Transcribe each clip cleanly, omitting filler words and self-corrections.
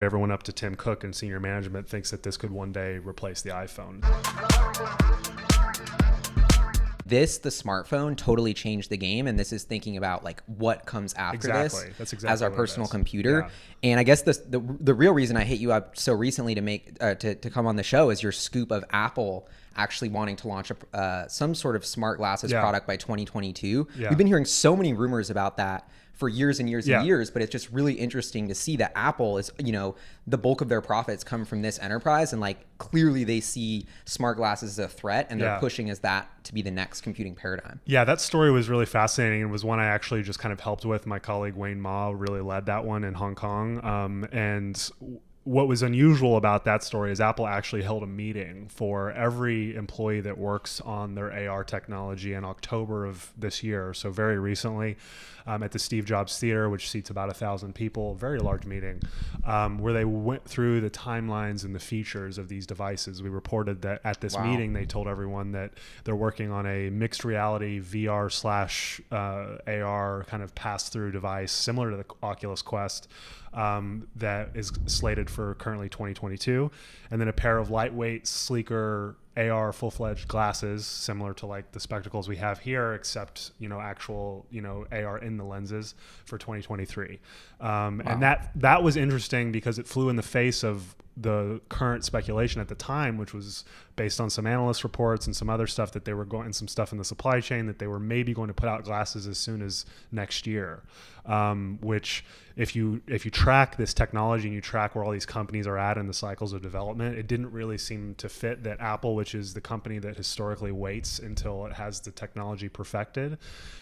Everyone up to Tim Cook and senior management thinks that this could one day replace the iPhone. The smartphone totally changed the game, and this is thinking about like what comes after this as our personal computer. Yeah. And I guess the real reason I hit you up so recently to make to come on the show is your scoop of Apple actually wanting to launch some sort of smart glasses product by 2022. Yeah. We've been hearing so many rumors about that for years and years and years, but it's just really interesting to see that Apple is, the bulk of their profits come from this enterprise, and like clearly they see smart glasses as a threat, and they're pushing as that to be the next computing paradigm. Yeah, that story was really fascinating, and was one I actually just kind of helped with. My colleague Wayne Ma really led that one in Hong Kong, and what was unusual about that story is Apple actually held a meeting for every employee that works on their AR technology in October of this year. So very recently, at the Steve Jobs Theater, which seats about 1,000 people, very large meeting, where they went through the timelines and the features of these devices. We reported that at this meeting, they told everyone that they're working on a mixed reality VR / AR kind of pass-through device similar to the Oculus Quest, that is slated for currently 2022, and then a pair of lightweight, sleeker AR full-fledged glasses similar to like the spectacles we have here, except actual AR in the lenses for 2023. And that was interesting because it flew in the face of the current speculation at the time, which was based on some analyst reports and some other stuff that they were going, and some stuff in the supply chain, that they were maybe going to put out glasses as soon as next year. Which if you track this technology and you track where all these companies are at in the cycles of development, it didn't really seem to fit that Apple, which is the company that historically waits until it has the technology perfected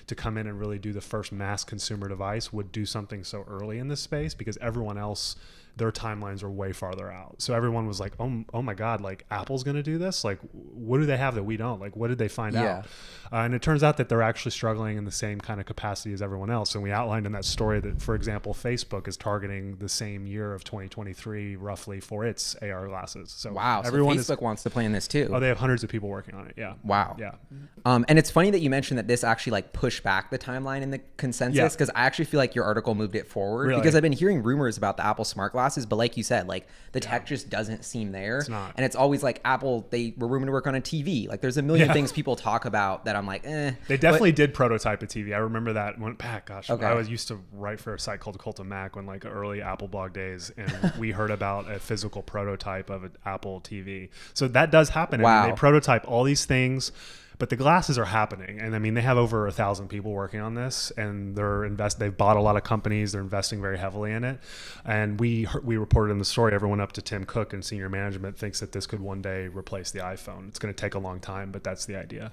to come in and really do the first mass consumer device, would do something so early in this space, because everyone else, their timelines are way farther out. So everyone was like, oh my God, like Apple's going to do this? Like, what do they have that we don't? Like, what did they find out? And it turns out that they're actually struggling in the same kind of capacity as everyone else. And we outlined in that story that, for example, Facebook is targeting the same year of 2023 roughly for its AR glasses. So everyone Facebook wants to play in this too. Oh, they have hundreds of people working on it. Yeah. Wow. Yeah. And it's funny that you mentioned that this actually like pushed back the timeline in the consensus, because I actually feel like your article moved it forward, because I've been hearing rumors about the Apple smart glasses, but like you said, like the tech just doesn't seem there. It's not. And it's always like Apple, they were rumored to work on a TV. Like there's a million things people talk about that I'm like, They definitely did prototype a TV. I remember that when I was used to write for a site called Cult of Mac when like early Apple blog days, and we heard about a physical prototype of an Apple TV. So that does happen. I mean, they prototype all these things, but the glasses are happening. And I mean, they have over 1,000 people working on this, and they've bought a lot of companies. They're investing very heavily in it. And we reported in the story, everyone up to Tim Cook and senior management thinks that this could one day replace the iPhone. It's going to take a long time, but that's the idea.